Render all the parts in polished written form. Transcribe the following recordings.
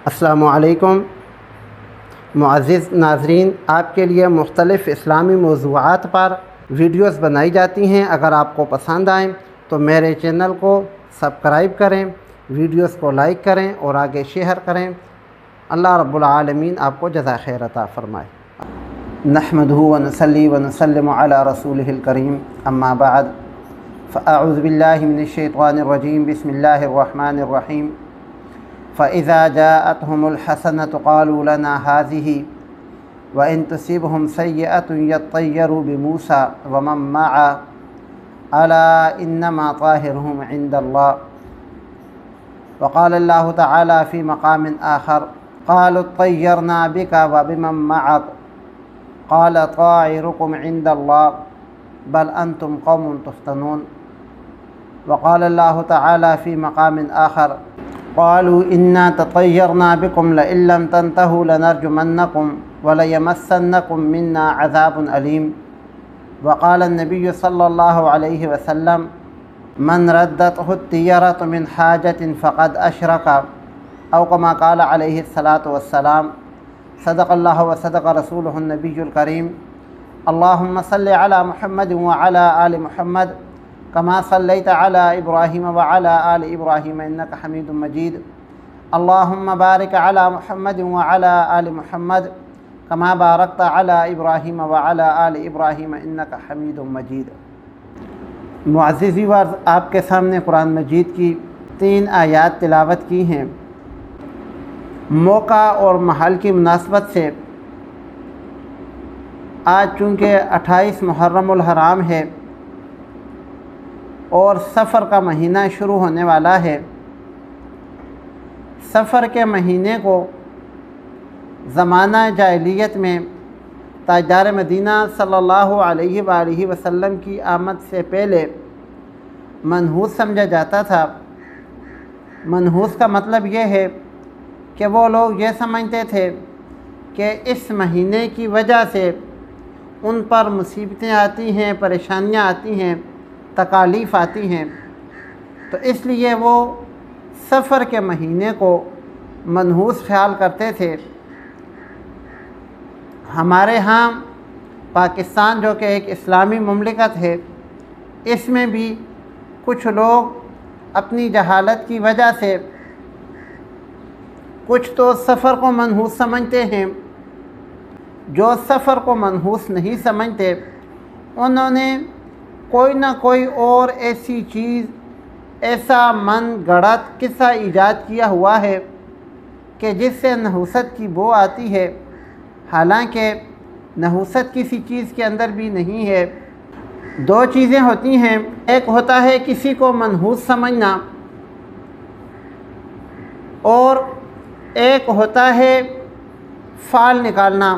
السلام علیکم معزز ناظرین، آپ کے لیے مختلف اسلامی موضوعات پر ویڈیوز بنائی جاتی ہیں۔ اگر آپ کو پسند آئیں تو میرے چینل کو سبسکرائب کریں، ویڈیوز کو لائک کریں اور آگے شیئر کریں۔ اللہ رب العالمین آپ کو جزائے خیر عطا فرمائے۔ نحمدہ ونصلی ونسلم علی رسولہ الکریم، اما بعد فاعوذ باللہ من الشیطان الرجیم، بسم اللہ الرحمن الرحیم۔ فَإِذَا جَاءَتْهُمُ الْحَسَنَةُ قَالُوا لَنَا هَٰذِهِ وَإِن تُصِبْهُمْ سَيِّئَةٌ يَطَّيَّرُوا بِمُوسَىٰ وَمَن مَّعَهُ أَلَا إِنَّمَا طَائِرُهُمْ عِندَ اللَّهِ۔ وقال الله تعالى في مقام آخر قالوا اطَّيَّرْنَا بِكَ وَبِمَن مَّعَكَ قَالَ طَائِرُكُمْ عِندَ اللَّهِ بَلْ أَنتُمْ قَوْمٌ تُفْتَنُونَ۔ وقال الله تعالى في مقام آخر قالوا إنا تطيرنا بكم لئن لم تنتهوا لنرجمنكم وليمسنكم منا عذاب أليم۔ وقال النبي صلى الله عليه وسلم من ردته الطيرة من حاجة فقد أشرك، أو كما قال عليه الصلاة والسلام۔ صدق الله وصدق رسوله النبي الكريم۔ اللهم صل على محمد وعلى آل محمد كما صليت على إبراهيم وعلى آل إبراهيم إنك حميد مجيد۔ اللهم بارك على محمد وعلى آل محمد كما باركت على إبراهيم وعلى آل إبراهيم إنك حميد مجيد۔ معزز ویورز، آپ کے سامنے قرآن مجید کی 3 آیات تلاوت کی ہیں۔ موقع اور محل کی مناسبت سے آج چونکہ 28 محرم الحرام ہے اور سفر کا مہینہ شروع ہونے والا ہے، سفر کے مہینے کو زمانہ جاہلیت میں تاجدار مدینہ صلی اللہ علیہ وآلہ وسلم کی آمد سے پہلے منحوس سمجھا جاتا تھا۔ منحوس کا مطلب یہ ہے کہ وہ لوگ یہ سمجھتے تھے کہ اس مہینے کی وجہ سے ان پر مصیبتیں آتی ہیں، پریشانیاں آتی ہیں، تکالیف آتی ہیں، تو اس لیے وہ سفر کے مہینے کو منحوس خیال کرتے تھے۔ ہمارے ہاں پاکستان جو کہ ایک اسلامی مملکت ہے، اس میں بھی کچھ لوگ اپنی جہالت کی وجہ سے کچھ تو سفر کو منحوس سمجھتے ہیں، جو سفر کو منحوس نہیں سمجھتے انہوں نے کوئی نہ کوئی اور ایسی چیز، ایسا من گڑت قصہ ایجاد کیا ہوا ہے کہ جس سے نحوست کی بو آتی ہے، حالانکہ نحوست کسی چیز کے اندر بھی نہیں ہے۔ 2 چیزیں ہوتی ہیں، ایک ہوتا ہے کسی کو منحوس سمجھنا اور ایک ہوتا ہے فعل نکالنا۔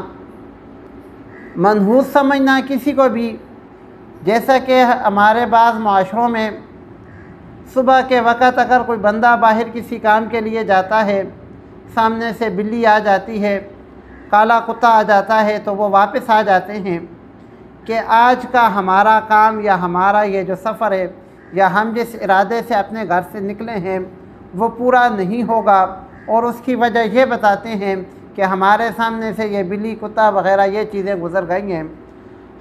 منحوس سمجھنا کسی کو بھی، جیسا کہ ہمارے بعض معاشروں میں صبح کے وقت اگر کوئی بندہ باہر کسی کام کے لیے جاتا ہے، سامنے سے بلی آ جاتی ہے، کالا کتا آ جاتا ہے، تو وہ واپس آ جاتے ہیں کہ آج کا ہمارا کام یا ہمارا یہ جو سفر ہے یا ہم جس ارادے سے اپنے گھر سے نکلے ہیں وہ پورا نہیں ہوگا، اور اس کی وجہ یہ بتاتے ہیں کہ ہمارے سامنے سے یہ بلی، کتا وغیرہ یہ چیزیں گزر گئی ہیں۔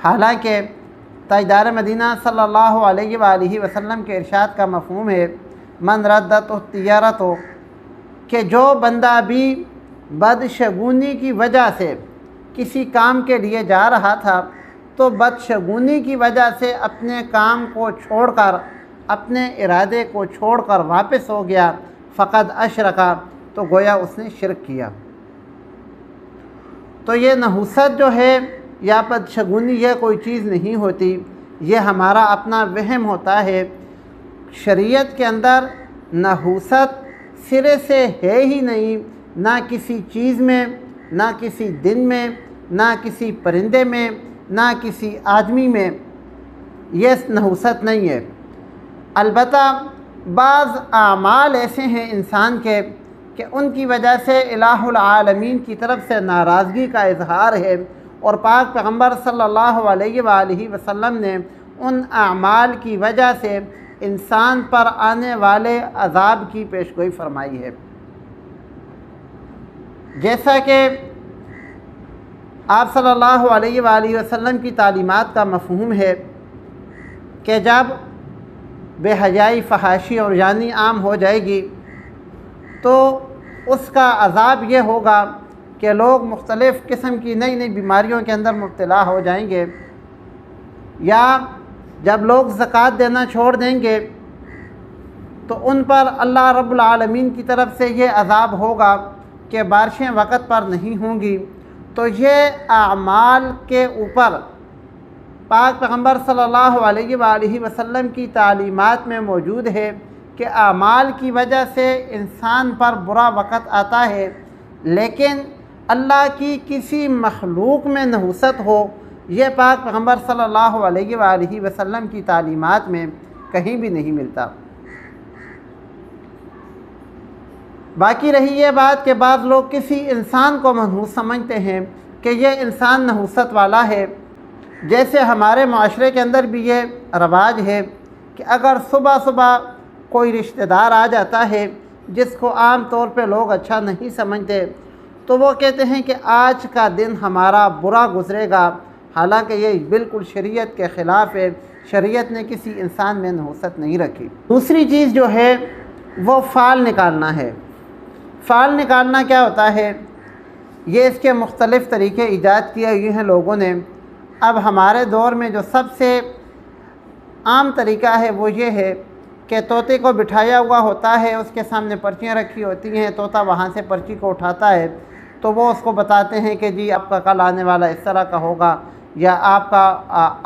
حالانکہ تاجدار مدینہ صلی اللہ علیہ وآلہ وسلم کے ارشاد کا مفہوم ہے من ردت الطیرۃ، کہ جو بندہ بھی بدشگونی کی وجہ سے کسی کام کے لیے جا رہا تھا تو بدشگونی کی وجہ سے اپنے کام کو چھوڑ کر، اپنے ارادے کو چھوڑ کر واپس ہو گیا، فقد اشرکا، تو گویا اس نے شرک کیا۔ تو یہ نحوست جو ہے یا بدشگونی یہ کوئی چیز نہیں ہوتی، یہ ہمارا اپنا وہم ہوتا ہے۔ شریعت کے اندر نحوست سرے سے ہے ہی نہیں، نہ کسی چیز میں، نہ کسی دن میں، نہ کسی پرندے میں، نہ کسی آدمی میں، یہ نحوست نہیں ہے۔ البتہ بعض اعمال ایسے ہیں انسان کے کہ ان کی وجہ سے الہ العالمین کی طرف سے ناراضگی کا اظہار ہے، اور پاک پیغمبر صلی اللہ علیہ وآلہ وسلم نے ان اعمال کی وجہ سے انسان پر آنے والے عذاب کی پیشگوئی فرمائی ہے۔ جیسا کہ آپ صلی اللہ علیہ وآلہ وسلم کی تعلیمات کا مفہوم ہے کہ جب بے حیائی، فحاشی اور جانی عام ہو جائے گی تو اس کا عذاب یہ ہوگا کہ لوگ مختلف قسم کی نئی نئی بیماریوں کے اندر مبتلا ہو جائیں گے، یا جب لوگ زکوٰۃ دینا چھوڑ دیں گے تو ان پر اللہ رب العالمین کی طرف سے یہ عذاب ہوگا کہ بارشیں وقت پر نہیں ہوں گی۔ تو یہ اعمال کے اوپر پاک پیغمبر صلی اللہ علیہ وآلہ وسلم کی تعلیمات میں موجود ہے کہ اعمال کی وجہ سے انسان پر برا وقت آتا ہے، لیکن اللہ کی کسی مخلوق میں نحوست ہو، یہ پاک پیغمبر صلی اللہ علیہ وآلہ وسلم کی تعلیمات میں کہیں بھی نہیں ملتا۔ باقی رہی یہ بات کہ بعض لوگ کسی انسان کو منحوس سمجھتے ہیں کہ یہ انسان نحوست والا ہے، جیسے ہمارے معاشرے کے اندر بھی یہ رواج ہے کہ اگر صبح صبح کوئی رشتہ دار آ جاتا ہے جس کو عام طور پہ لوگ اچھا نہیں سمجھتے تو وہ کہتے ہیں کہ آج کا دن ہمارا برا گزرے گا، حالانکہ یہ بالکل شریعت کے خلاف ہے، شریعت نے کسی انسان میں نحوست نہیں رکھی۔ دوسری چیز جو ہے وہ فال نکالنا ہے۔ فال نکالنا کیا ہوتا ہے؟ یہ اس کے مختلف طریقے ایجاد کیے ہوئے ہیں لوگوں نے۔ اب ہمارے دور میں جو سب سے عام طریقہ ہے وہ یہ ہے کہ طوطے کو بٹھایا ہوا ہوتا ہے، اس کے سامنے پرچیاں رکھی ہوتی ہیں، طوطا وہاں سے پرچی کو اٹھاتا ہے تو وہ اس کو بتاتے ہیں کہ جی آپ کا کل آنے والا اس طرح کا ہوگا، یا آپ کا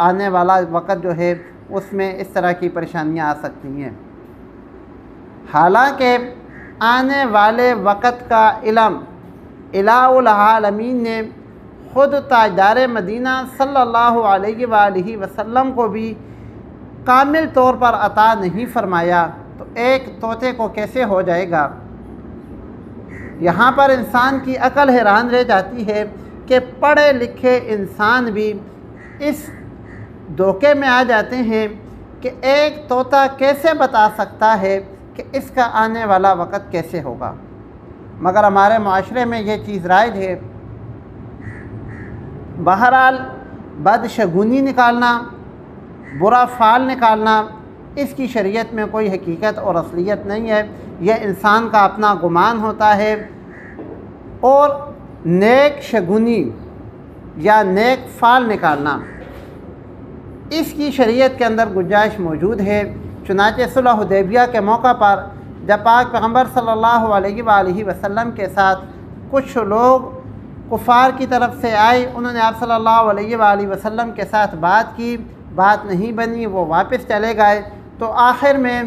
آنے والا وقت جو ہے اس میں اس طرح کی پریشانیاں آ سکتی ہیں۔ حالانکہ آنے والے وقت کا علم الہ العالمین نے خود تاجدار مدینہ صلی اللہ علیہ وآلہ وسلم کو بھی کامل طور پر عطا نہیں فرمایا، تو ایک طوطے کو کیسے ہو جائے گا؟ یہاں پر انسان کی عقل حیران رہ جاتی ہے کہ پڑھے لکھے انسان بھی اس دھوکے میں آ جاتے ہیں کہ ایک طوطا کیسے بتا سکتا ہے کہ اس کا آنے والا وقت کیسے ہوگا۔ مگر ہمارے معاشرے میں یہ چیز رائج ہے۔ بہرحال بدشگونی نکالنا، برا فال نکالنا، اس کی شریعت میں کوئی حقیقت اور اصلیت نہیں ہے، یہ انسان کا اپنا گمان ہوتا ہے۔ اور نیک شگونی یا نیک فال نکالنا، اس کی شریعت کے اندر گنجائش موجود ہے۔ چنانچہ صلح حدیبیہ کے موقع پر جب پاک پیغمبر صلی اللہ علیہ وآلہ وسلم کے ساتھ کچھ لوگ کفار کی طرف سے آئے، انہوں نے آپ صلی اللہ علیہ وآلہ وسلم کے ساتھ بات کی، بات نہیں بنی، وہ واپس چلے گئے، تو آخر میں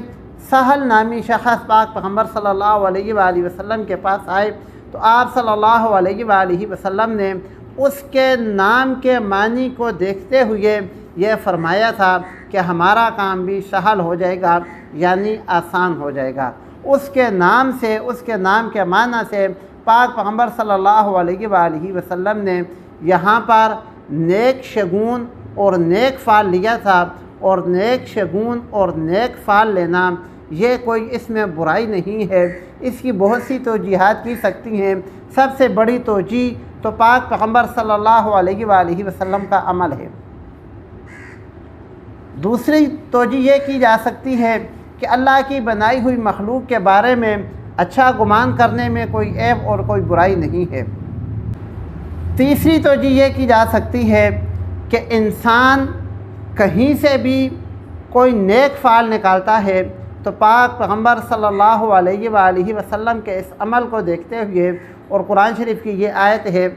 سہل نامی شخص پاک پیغمبر صلی اللہ علیہ وآلہ وسلم کے پاس آئے، تو آپ صلی اللہ علیہ وآلہ وسلم نے اس کے نام کے معنی کو دیکھتے ہوئے یہ فرمایا تھا کہ ہمارا کام بھی سہل ہو جائے گا، یعنی آسان ہو جائے گا۔ اس کے نام سے، اس کے نام کے معنی سے پاک پیغمبر صلی اللہ علیہ وآلہ وسلم نے یہاں پر نیک شگون اور نیک فال لیا تھا، اور نیک شگون اور نیک فال لینا یہ کوئی اس میں برائی نہیں ہے۔ اس کی بہت سی توجیہات کی سکتی ہیں، سب سے بڑی توجیہ تو پاک پیغمبر صلی اللہ علیہ وآلہ وسلم کا عمل ہے۔ دوسری توجیہ یہ کی جا سکتی ہے کہ اللہ کی بنائی ہوئی مخلوق کے بارے میں اچھا گمان کرنے میں کوئی عیب اور کوئی برائی نہیں ہے۔ تیسری توجیہ یہ کی جا سکتی ہے کہ انسان کہیں سے بھی کوئی نیک فعل نکالتا ہے تو پاک پیغمبر صلی اللہ علیہ وآلہ وسلم کے اس عمل کو دیکھتے ہوئے، اور قرآن شریف کی یہ آیت ہے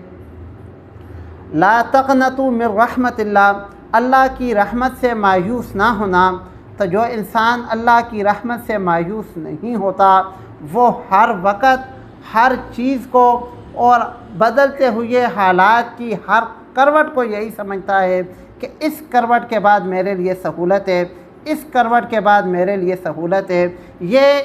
لا تقنطوا من رحمت اللہ، اللہ کی رحمت سے مایوس نہ ہونا، تو جو انسان اللہ کی رحمت سے مایوس نہیں ہوتا وہ ہر وقت ہر چیز کو اور بدلتے ہوئے حالات کی ہر کروٹ کو یہی سمجھتا ہے کہ اس کروٹ کے بعد میرے لیے سہولت ہے، اس کروٹ کے بعد میرے لیے سہولت ہے۔ یہ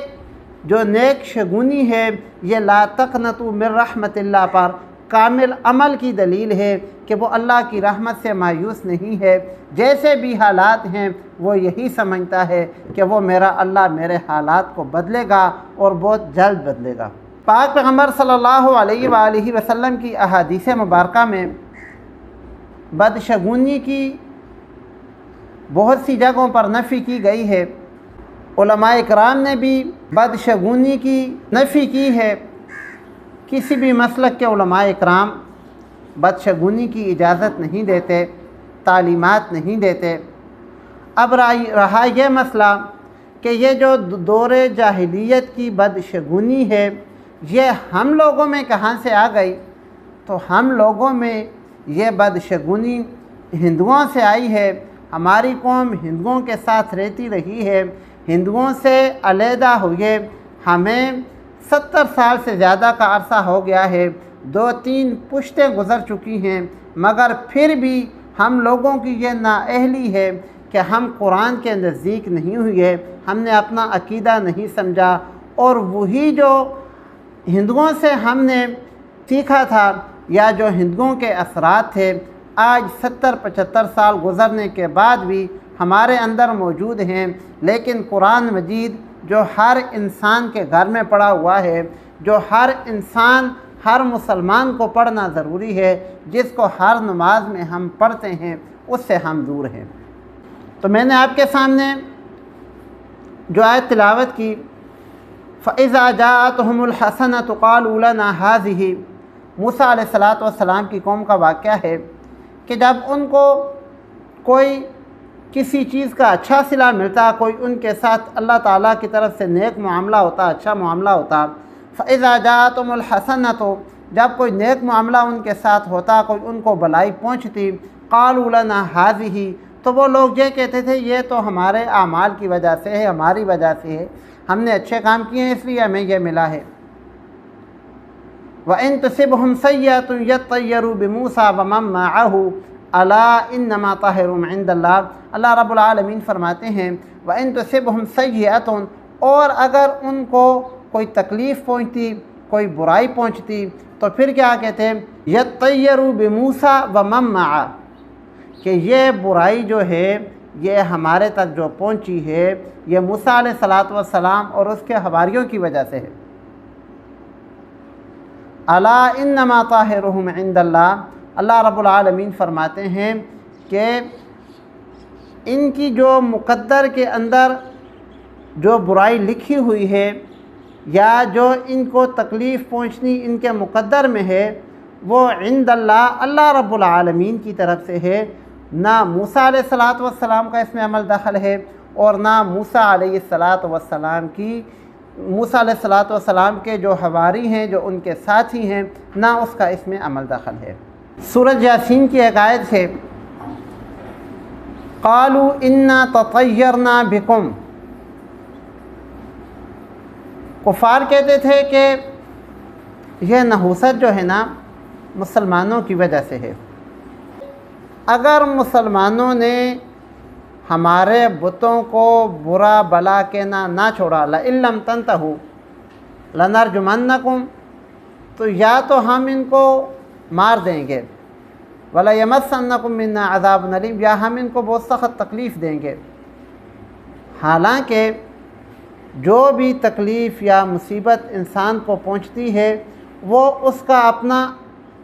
جو نیک شگونی ہے یہ لا تقنطوا من رحمت اللہ پر کامل عمل کی دلیل ہے کہ وہ اللہ کی رحمت سے مایوس نہیں ہے، جیسے بھی حالات ہیں وہ یہی سمجھتا ہے کہ وہ میرا اللہ میرے حالات کو بدلے گا اور بہت جلد بدلے گا۔ پاک پیغمبر صلی اللہ علیہ وآلہ وسلم کی احادیث مبارکہ میں بدشگونی کی بہت سی جگہوں پر نفی کی گئی ہے۔ علماء اکرام نے بھی بدشگونی کی نفی کی ہے۔ کسی بھی مسلک کے علماء اکرام بدشگونی کی اجازت نہیں دیتے، تعلیمات نہیں دیتے۔ اب رہا یہ مسئلہ کہ یہ جو دور جاہلیت کی بدشگونی ہے یہ ہم لوگوں میں کہاں سے آ گئی؟ تو ہم لوگوں میں یہ بدشگونی ہندوؤں سے آئی ہے۔ ہماری قوم ہندوؤں کے ساتھ رہتی رہی ہے، ہندوؤں سے علیحدہ ہوئے ہمیں 70 سال سے زیادہ کا عرصہ ہو گیا ہے، 2-3 پشتیں گزر چکی ہیں، مگر پھر بھی ہم لوگوں کی یہ نااہلی ہے کہ ہم قرآن کے نزدیک نہیں ہوئے، ہم نے اپنا عقیدہ نہیں سمجھا، اور وہی جو ہندوؤں سے ہم نے سیکھا تھا یا جو ہندوؤں کے اثرات تھے آج 70-75 سال گزرنے کے بعد بھی ہمارے اندر موجود ہیں۔ لیکن قرآن مجید جو ہر انسان کے گھر میں پڑا ہوا ہے، جو ہر انسان ہر مسلمان کو پڑھنا ضروری ہے، جس کو ہر نماز میں ہم پڑھتے ہیں، اس سے ہم دور ہیں۔ تو میں نے آپ کے سامنے جو آیت تلاوت کی، فَإِذَا جَاءَتْهُمُ الْحَسَنَةُ قَالُوا لَنَا هَٰذِهِ، موسیٰ علیہ السلام کی قوم کا واقعہ ہے کہ جب ان کو کوئی کسی چیز کا اچھا صلہ ملتا، کوئی ان کے ساتھ اللہ تعالیٰ کی طرف سے نیک معاملہ ہوتا، اچھا معاملہ ہوتا، فَإِذَا جَاءَتْهُمُ الْحَسَنَةُ، جب کوئی نیک معاملہ ان کے ساتھ ہوتا، کوئی ان کو بھلائی پہنچتی، قَالُوا لَنَا هَٰذِهِ، تو وہ لوگ یہ کہتے تھے یہ تو ہمارے اعمال کی وجہ سے ہے، ہماری وجہ سے ہے، ہم نے اچھے کام کیے ہیں اس لیے ہمیں یہ ملا ہے۔ وَإِن تُصِبْهُمْ سَيِّئَةٌ يَطَّيَّرُوا بِمُوسَىٰ وَمَن مَّعَهُ أَلَا إِنَّمَا طَاهِرُهُمْ عِندَ اللَّهِ، اللہ رب العالمین فرماتے ہیں وَإِن تُصِبْهُمْ سَيِّئَةٌ، اور اگر ان کو کوئی تکلیف پہنچتی، کوئی برائی پہنچتی، تو پھر کیا کہتے ہیں؟ يَطَّيَّرُوا بِمُوسَىٰ وَمَن مَّعَهُ، کہ یہ برائی جو ہے یہ ہمارے تک جو پہنچی ہے یہ موسیٰ علیہ السلام اور اس کے حواریوں کی وجہ سے ہے۔ الا انما طاہرہم عند اللہ، اللہ رب العالمین فرماتے ہیں کہ ان کی جو مقدر کے اندر جو برائی لکھی ہوئی ہے یا جو ان کو تکلیف پہنچنی ان کے مقدر میں ہے وہ عند اللہ، اللہ رب العالمین کی طرف سے ہے۔ نہ موسیٰ علیہ السلام کا اس میں عمل دخل ہے اور نہ موسیٰ علیہ السلام کے جو حواری ہیں، جو ان کے ساتھی ہیں، نہ اس کا اس میں عمل دخل ہے۔ سورۃ یاسین کی ایک آیت ہے قالوا انا تطیرنا بکم، کفار کہتے تھے کہ یہ نحوست جو ہے نا مسلمانوں کی وجہ سے ہے۔ اگر مسلمانوں نے ہمارے بتوں کو برا بلا کہنا نہ چھوڑا، لئن لم تنتہوا لنرجمنکم، تو یا تو ہم ان کو مار دیں گے، وَلَيَمَسَّنَّكُم مِّنَّا عَذَابٌ أَلِيمٌ، یا ہم ان کو بہت سخت تکلیف دیں گے۔ حالانکہ جو بھی تکلیف یا مصیبت انسان کو پہنچتی ہے وہ اس کا اپنا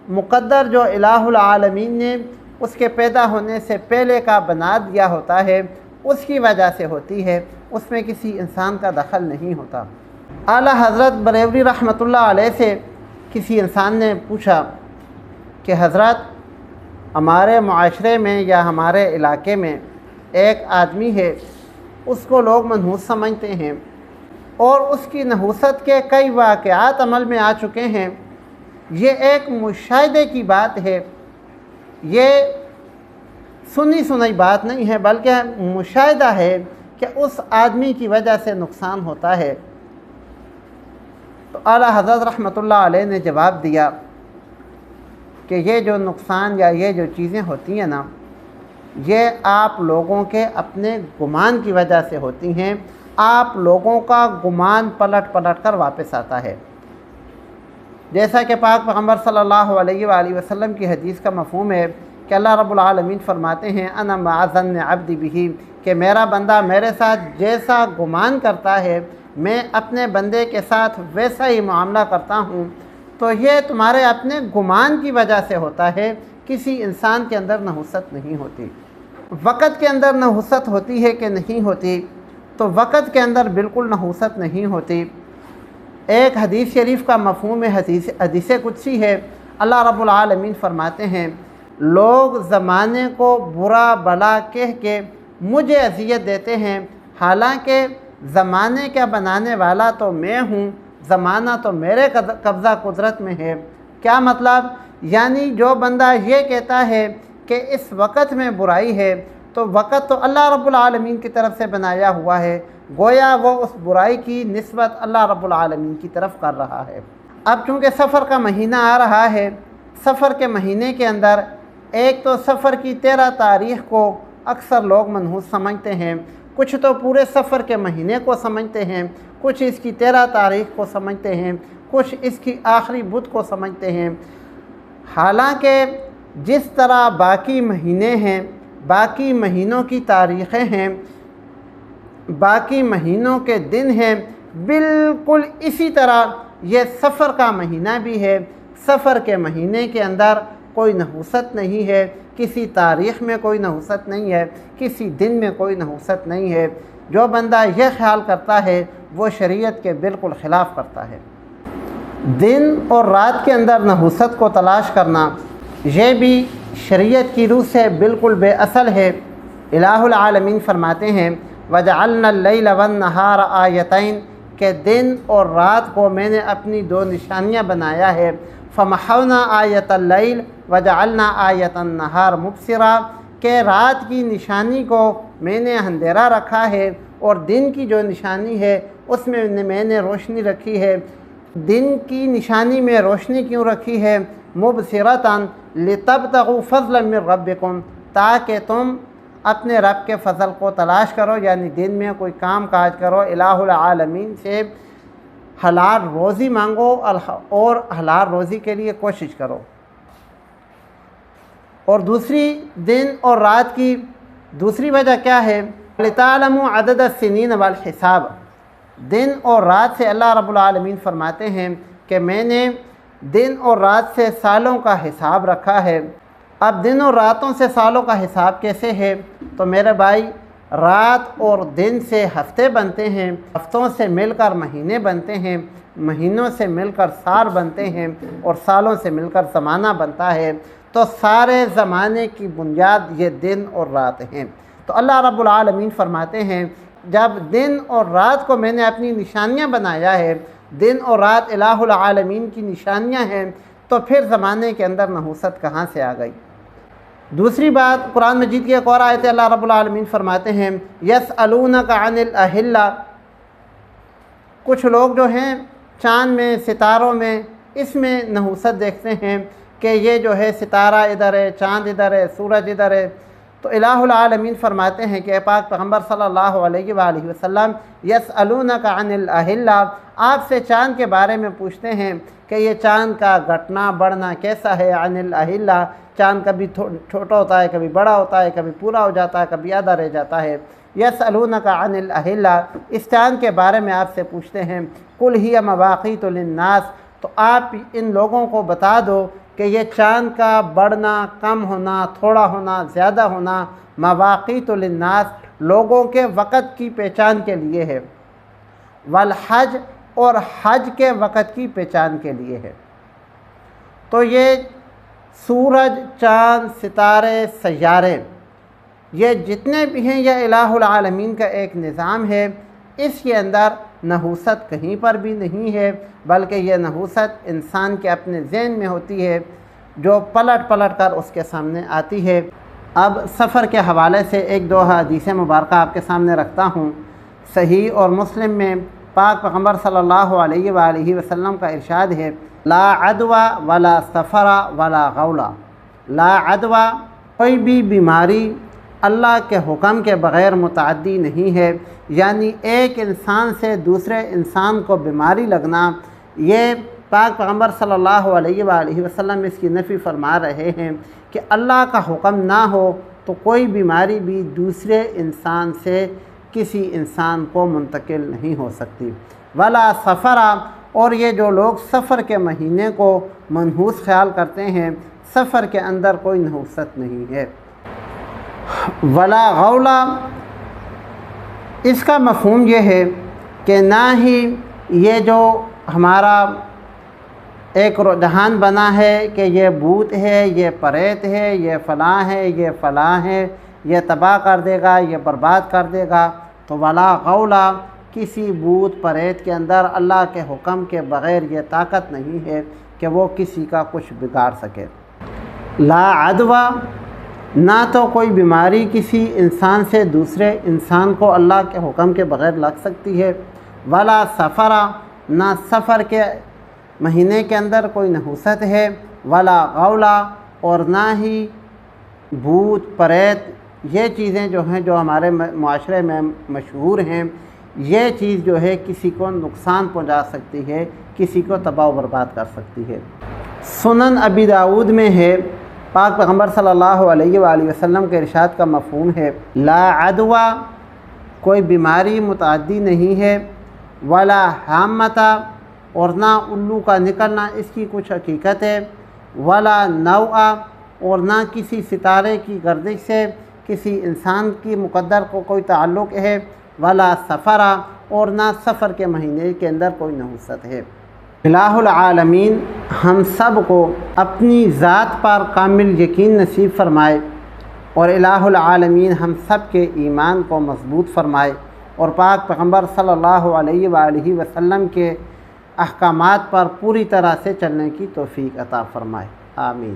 مقدر جو الہ العالمین نے اس کے پیدا ہونے سے پہلے کا بنا دیا ہوتا ہے، اس کی وجہ سے ہوتی ہے، اس میں کسی انسان کا دخل نہیں ہوتا۔ اعلیٰ حضرت بریلوی رحمۃ اللہ علیہ سے کسی انسان نے پوچھا کہ حضرت ہمارے معاشرے میں یا ہمارے علاقے میں ایک آدمی ہے، اس کو لوگ منحوس سمجھتے ہیں اور اس کی نحوست کے کئی واقعات عمل میں آ چکے ہیں، یہ ایک مشاہدے کی بات ہے، یہ سنی سنائی بات نہیں ہے بلکہ مشاہدہ ہے کہ اس آدمی کی وجہ سے نقصان ہوتا ہے۔ تو اعلیٰ حضرت رحمۃ اللہ علیہ نے جواب دیا کہ یہ جو نقصان یا یہ جو چیزیں ہوتی ہیں نا، یہ آپ لوگوں کے اپنے گمان کی وجہ سے ہوتی ہیں، آپ لوگوں کا گمان پلٹ پلٹ کر واپس آتا ہے۔ جیسا کہ پاک پیغمبر صلی اللہ علیہ وآلہ وسلم کی حدیث کا مفہوم ہے کہ اللہ رب العالمین فرماتے ہیں انا مع ظن عبدی بہ، کہ میرا بندہ میرے ساتھ جیسا گمان کرتا ہے میں اپنے بندے کے ساتھ ویسا ہی معاملہ کرتا ہوں، تو یہ تمہارے اپنے گمان کی وجہ سے ہوتا ہے، کسی انسان کے اندر نحوست نہیں ہوتی۔ وقت کے اندر نحوست ہوتی ہے کہ نہیں ہوتی؟ تو وقت کے اندر بالکل نحوست نہیں ہوتی۔ ایک حدیث شریف کا مفہوم حدیث قدسی ہے۔ اللہ رب العالمین فرماتے ہیں، لوگ زمانے کو برا بلا کہہ کے مجھے اذیت دیتے ہیں، حالانکہ زمانے کا بنانے والا تو میں ہوں، زمانہ تو میرے قبضہ قدرت میں ہے۔ کیا مطلب؟ یعنی جو بندہ یہ کہتا ہے کہ اس وقت میں برائی ہے، تو وقت تو اللہ رب العالمین کی طرف سے بنایا ہوا ہے، گویا وہ اس برائی کی نسبت اللہ رب العالمین کی طرف کر رہا ہے۔ اب چونکہ سفر کا مہینہ آ رہا ہے، سفر کے مہینے کے اندر ایک تو سفر کی 13 تاریخ کو اکثر لوگ منحوس سمجھتے ہیں، کچھ تو پورے سفر کے مہینے کو سمجھتے ہیں، کچھ اس کی 13 تاریخ کو سمجھتے ہیں، کچھ اس کی آخری بدھ کو سمجھتے ہیں۔ حالانکہ جس طرح باقی مہینے ہیں، باقی مہینوں کی تاریخیں ہیں، باقی مہینوں کے دن ہیں، بالکل اسی طرح یہ سفر کا مہینہ بھی ہے۔ سفر کے مہینے کے اندر کوئی نحوست نہیں ہے، کسی تاریخ میں کوئی نحوست نہیں ہے، کسی دن میں کوئی نحوست نہیں ہے۔ جو بندہ یہ خیال کرتا ہے وہ شریعت کے بالکل خلاف کرتا ہے۔ دن اور رات کے اندر نحوست کو تلاش کرنا یہ بھی شریعت کی روح سے بالکل بے اصل ہے۔ الہ العالمین فرماتے ہیں، وَجَعَلْنَا اللَّيْلَ وَالنَّهَارَ آیَتَيْن، کہ دن اور رات کو میں نے اپنی 2 نشانیاں بنایا ہے۔ فَمَحَوْنَا آیَةَ اللَّيْلِ وَجَعَلْنَا آیَةَ النَّهَارِ مُبْصِرًا، کہ رات کی نشانی کو میں نے اندھیرا رکھا ہے اور دن کی جو نشانی ہے اس میں میں نے روشنی رکھی ہے۔ دن کی نشانی میں روشنی کیوں رکھی ہے؟ مُبْصِرَةً لِتَبْتَغُوا فَضْلًا مِّن رَبِّكُمْ، تاکہ تم اپنے رب کے فضل کو تلاش کرو، یعنی دن میں کوئی کام کاج کرو، الہ العالمین سے حلال روزی مانگو اور حلال روزی کے لیے کوشش کرو۔ اور دوسری دن اور رات کی دوسری وجہ کیا ہے؟ لِتَعْلَمُوا عَدَدَ السِّنِينَ وَالْحِسَابَ، دن اور رات سے اللہ رب العالمین فرماتے ہیں کہ میں نے دن اور رات سے سالوں کا حساب رکھا ہے۔ اب دن اور راتوں سے سالوں کا حساب کیسے ہے؟ تو میرے بھائی، رات اور دن سے ہفتے بنتے ہیں، ہفتوں سے مل کر مہینے بنتے ہیں، مہینوں سے مل کر سال بنتے ہیں، اور سالوں سے مل کر زمانہ بنتا ہے۔ تو سارے زمانے کی بنیاد یہ دن اور رات ہیں۔ تو اللہ رب العالمین فرماتے ہیں، جب دن اور رات کو میں نے اپنی نشانیاں بنایا ہے، دن اور رات الہ العالمین کی نشانیاں ہیں، تو پھر زمانے کے اندر نحوست کہاں سے آ گئی؟ دوسری بات، قرآن مجید کی ایک اور آیت اللہ رب العالمین فرماتے ہیں، یسألونک عن الأہلہ، کچھ لوگ جو ہیں چاند میں، ستاروں میں، اس میں نحوست دیکھتے ہیں کہ یہ جو ہے ستارہ ادھر ہے، چاند ادھر ہے، سورج ادھر ہے۔ تو الہ العالمین فرماتے ہیں کہ اے پاک پیغمبر صلی اللہ علیہ وآلہ وسلم، یسألونک عن الأہلہ، آپ سے چاند کے بارے میں پوچھتے ہیں کہ یہ چاند کا گھٹنا بڑھنا کیسا ہے۔ عن الأہلہ، چاند کبھی چھوٹا ہوتا ہے، کبھی بڑا ہوتا ہے، کبھی پورا ہو جاتا ہے، کبھی آدھا رہ جاتا ہے۔ یسألونک عن الأہلہ، اس چاند کے بارے میں آپ سے پوچھتے ہیں، قل ہی مواقیت للناس، تو آپ ان لوگوں کو بتا دو کہ یہ چاند کا بڑھنا، کم ہونا، تھوڑا ہونا، زیادہ ہونا، مواقیت للناس، لوگوں کے وقت کی پہچان کے لیے ہے، والحج، اور حج کے وقت کی پہچان کے لیے ہے۔ تو یہ سورج، چاند، ستارے، سیارے، یہ جتنے بھی ہیں یہ الہ العالمین کا ایک نظام ہے۔ اس کے اندر نحوست کہیں پر بھی نہیں ہے، بلکہ یہ نحوست انسان کے اپنے ذہن میں ہوتی ہے، جو پلٹ پلٹ کر اس کے سامنے آتی ہے۔ اب سفر کے حوالے سے ایک دو حدیث مبارکہ آپ کے سامنے رکھتا ہوں۔ صحیح اور مسلم میں پاک پیغمبر صلی اللہ علیہ وآلہ وسلم کا ارشاد ہے، لا عدوى ولا سفر ولا غولا، لا عدوى، کوئی بھی بیماری اللہ کے حکم کے بغیر متعدی نہیں ہے، یعنی ایک انسان سے دوسرے انسان کو بیماری لگنا، یہ پاک پیغمبر صلی اللہ علیہ وآلہ وسلم اس کی نفی فرما رہے ہیں کہ اللہ کا حکم نہ ہو تو کوئی بیماری بھی دوسرے انسان سے کسی انسان کو منتقل نہیں ہو سکتی۔ ولا سفرا، اور یہ جو لوگ سفر کے مہینے کو منحوس خیال کرتے ہیں، سفر کے اندر کوئی نحوست نہیں ہے۔ ولا غولا، اس کا مفہوم یہ ہے کہ نہ ہی یہ جو ہمارا ایک رجحان بنا ہے کہ یہ بھوت ہے، یہ پریت ہے، یہ فلاں ہے، یہ فلاں ہے، یہ تباہ کر دے گا، یہ برباد کر دے گا، تو ولا غولا، کسی بھوت پریت کے اندر اللہ کے حکم کے بغیر یہ طاقت نہیں ہے کہ وہ کسی کا کچھ بگاڑ سکے۔ لا عدوہ، نہ تو کوئی بیماری کسی انسان سے دوسرے انسان کو اللہ کے حکم کے بغیر لگ سکتی ہے۔ ولا سفرا، نہ سفر کے مہینے کے اندر کوئی نحوست ہے۔ ولا غولا، اور نہ ہی بھوت پریت، یہ چیزیں جو ہیں جو ہمارے معاشرے میں مشہور ہیں، یہ چیز جو ہے کسی کو نقصان پہنچا سکتی ہے، کسی کو تباہ و برباد کر سکتی ہے۔ سنن ابی داؤد میں ہے، پاک پیغمبر صلی اللہ علیہ وآلہ وسلم کے ارشاد کا مفہوم ہے، لا عدوہ، کوئی بیماری متعدی نہیں ہے۔ ولا حامتا، اور نہ الو کا نکلنا اس کی کچھ حقیقت ہے۔ ولا نوعا، اور نہ کسی ستارے کی گردش سے کسی انسان کی مقدر کو کوئی تعلق ہے۔ ولا سفرا، اور نہ سفر کے مہینے کے اندر کوئی نحوست ہے۔ الہ العالمین ہم سب کو اپنی ذات پر کامل یقین نصیب فرمائے، اور الہ العالمین ہم سب کے ایمان کو مضبوط فرمائے، اور پاک پیغمبر صلی اللہ علیہ وآلہ وسلم کے احکامات پر پوری طرح سے چلنے کی توفیق عطا فرمائے۔ آمین۔